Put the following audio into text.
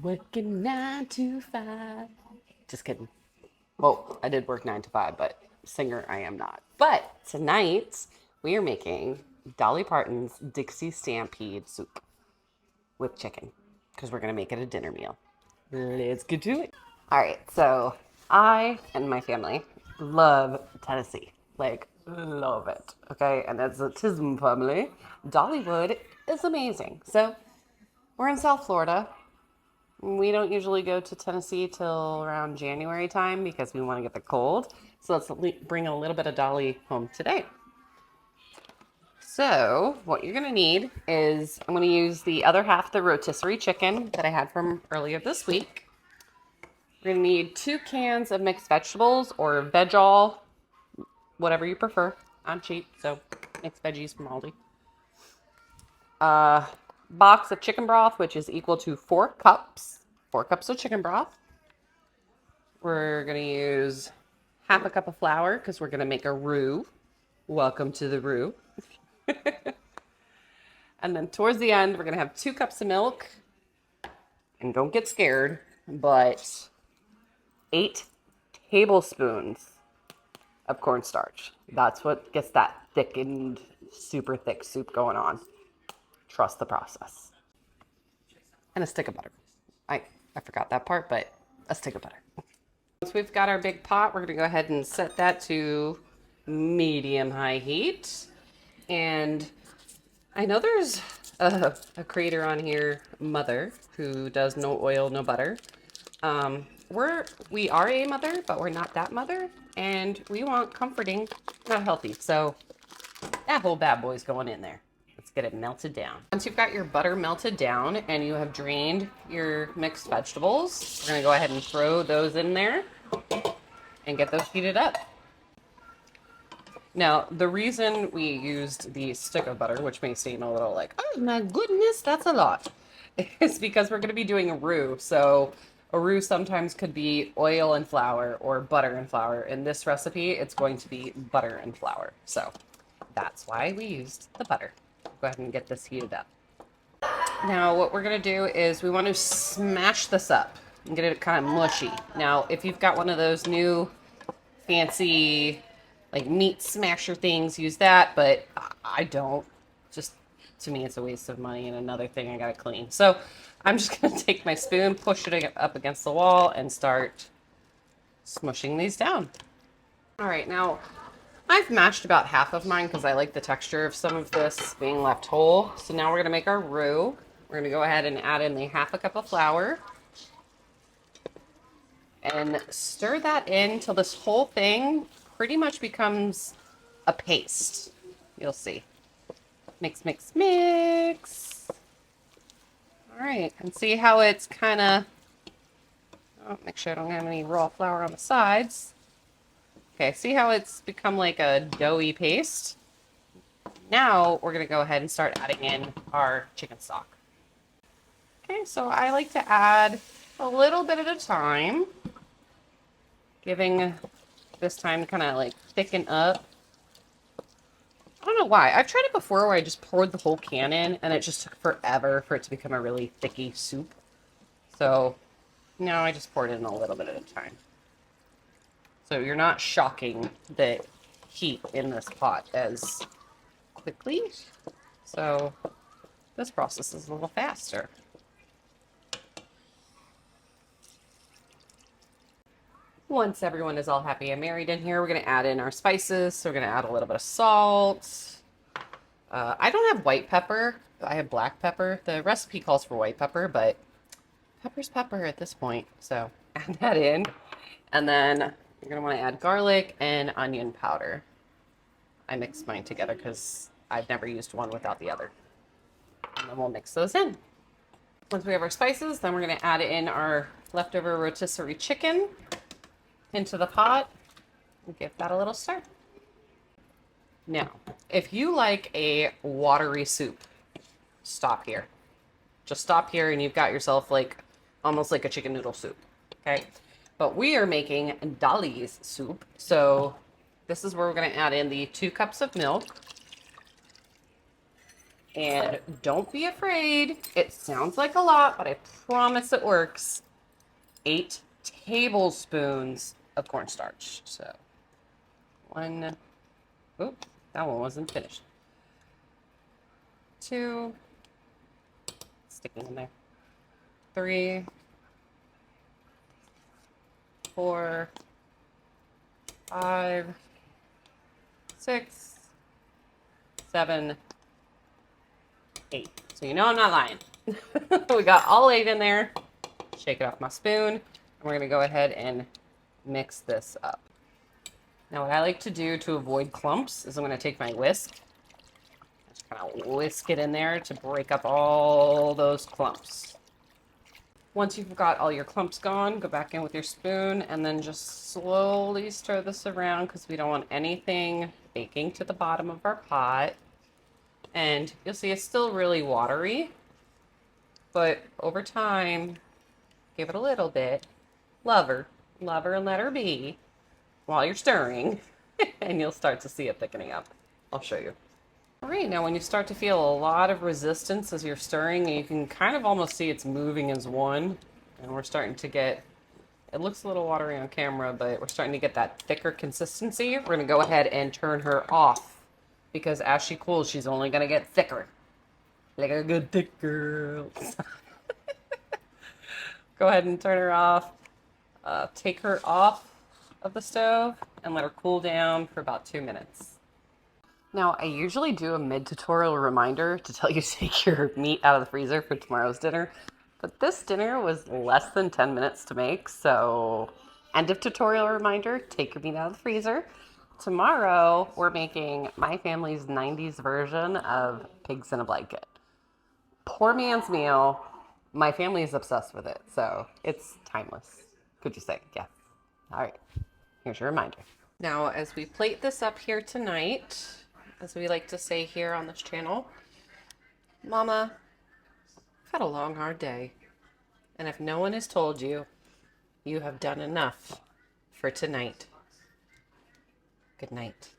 Working 9 to 5. Just kidding. Well, I did work 9 to 5, but singer I am not. But tonight we are making Dolly Parton's Dixie Stampede soup with chicken because we're going to make it a dinner meal. Let's get to it. All right, so I and my family love Tennessee. Like, love it. Okay, and as a Tism family, Dollywood is amazing. So we're in South Florida. We don't usually go to Tennessee till around January time because we want to get the cold. So let's bring a little bit of Dolly home today. So what you're going to need is I'm going to use the other half of the rotisserie chicken that I had from earlier this week. We're going to need 2 cans of mixed vegetables or veg-all, whatever you prefer. I'm cheap, so mixed veggies from Aldi. Box of chicken broth, which is equal to 4 cups. 4 cups of chicken broth. We're going to use half a cup of flour because we're going to make a roux. Welcome to the roux. And then towards the end, we're going to have 2 cups of milk. And don't get scared, but 8 tablespoons of cornstarch. That's what gets that thickened, super thick soup going on. Trust the process. And a stick of butter. I forgot that part, but a stick of butter. Once we've got our big pot, we're going to go ahead and set that to medium-high heat. And I know there's a creator on here, Mother, who does no oil, no butter. We are a mother, but we're not that mother. And we want comforting, not healthy. So that whole bad boy's going in there. Let's get it melted down. Once you've got your butter melted down and you have drained your mixed vegetables, we're going to go ahead and throw those in there and get those heated up. Now, the reason we used the stick of butter, which may seem a little like, oh my goodness, that's a lot, is because we're going to be doing a roux. So a roux sometimes could be oil and flour or butter and flour. In this recipe, it's going to be butter and flour. So that's why we used the butter. Go ahead and get this heated up. Now what we're going to do is we want to smash this up and get it kind of mushy. Now if you've got one of those new fancy like meat smasher things, use that, but I don't. Just to me it's a waste of money and another thing I gotta clean. So I'm just going to take my spoon, push it up against the wall, and start smushing these down. All right, now I've mashed about half of mine because I like the texture of some of this being left whole. So now we're going to make our roux. We're going to go ahead and add in the half a cup of flour and stir that in till this whole thing pretty much becomes a paste. You'll see. Mix, mix, mix. All right, and see how it's kind of, make sure I don't have any raw flour on the sides. Okay, see how it's become like a doughy paste? Now we're going to go ahead and start adding in our chicken stock. Okay, so I like to add a little bit at a time, giving this time to kind of like thicken up. I don't know why. I've tried it before where I just poured the whole can in and it just took forever for it to become a really thicky soup. So now I just poured it in a little bit at a time. So you're not shocking the heat in this pot as quickly. So this process is a little faster. Once everyone is all happy and married in here, we're going to add in our spices. So we're going to add a little bit of salt. I don't have white pepper. I have black pepper. The recipe calls for white pepper, but pepper's pepper at this point. So add that in. And then you're going to want to add garlic and onion powder. I mixed mine together because I've never used one without the other. And then we'll mix those in. Once we have our spices, then we're going to add in our leftover rotisserie chicken into the pot and give that a little stir. Now, if you like a watery soup, stop here. Just stop here and you've got yourself like almost like a chicken noodle soup. Okay. But we are making Dolly's soup. So this is where we're going to add in the 2 cups of milk. And don't be afraid. It sounds like a lot, but I promise it works. 8 tablespoons of cornstarch. So one, oops, that one wasn't finished. 2, sticking in there. 3, 4, 5, 6, 7, 8. So you know I'm not lying. We got all 8 in there. Shake it off my spoon. And we're going to go ahead and mix this up. Now what I like to do to avoid clumps is I'm going to take my whisk. Just kind of whisk it in there to break up all those clumps. Once you've got all your clumps gone, go back in with your spoon and then just slowly stir this around because we don't want anything baking to the bottom of our pot. And you'll see it's still really watery, but over time, give it a little bit. Love her and let her be while you're stirring, and you'll start to see it thickening up. I'll show you. All right, now when you start to feel a lot of resistance as you're stirring, you can kind of almost see it's moving as one, and we're starting to get, it looks a little watery on camera, but we're starting to get that thicker consistency. We're gonna go ahead and turn her off because as she cools, she's only gonna get thicker. Like a good thick girl. Go ahead and turn her off. Take her off of the stove and let her cool down for about 2 minutes. Now, I usually do a mid-tutorial reminder to tell you to take your meat out of the freezer for tomorrow's dinner, but this dinner was less than 10 minutes to make, so end of tutorial reminder, take your meat out of the freezer. Tomorrow, we're making my family's 90s version of pigs in a blanket. Poor man's meal. My family is obsessed with it, so it's timeless. Could you say? Yeah. All right. Here's your reminder. Now, as we plate this up here tonight, as we like to say here on this channel, Mama, I've had a long, hard day. And if no one has told you, you have done enough for tonight. Good night.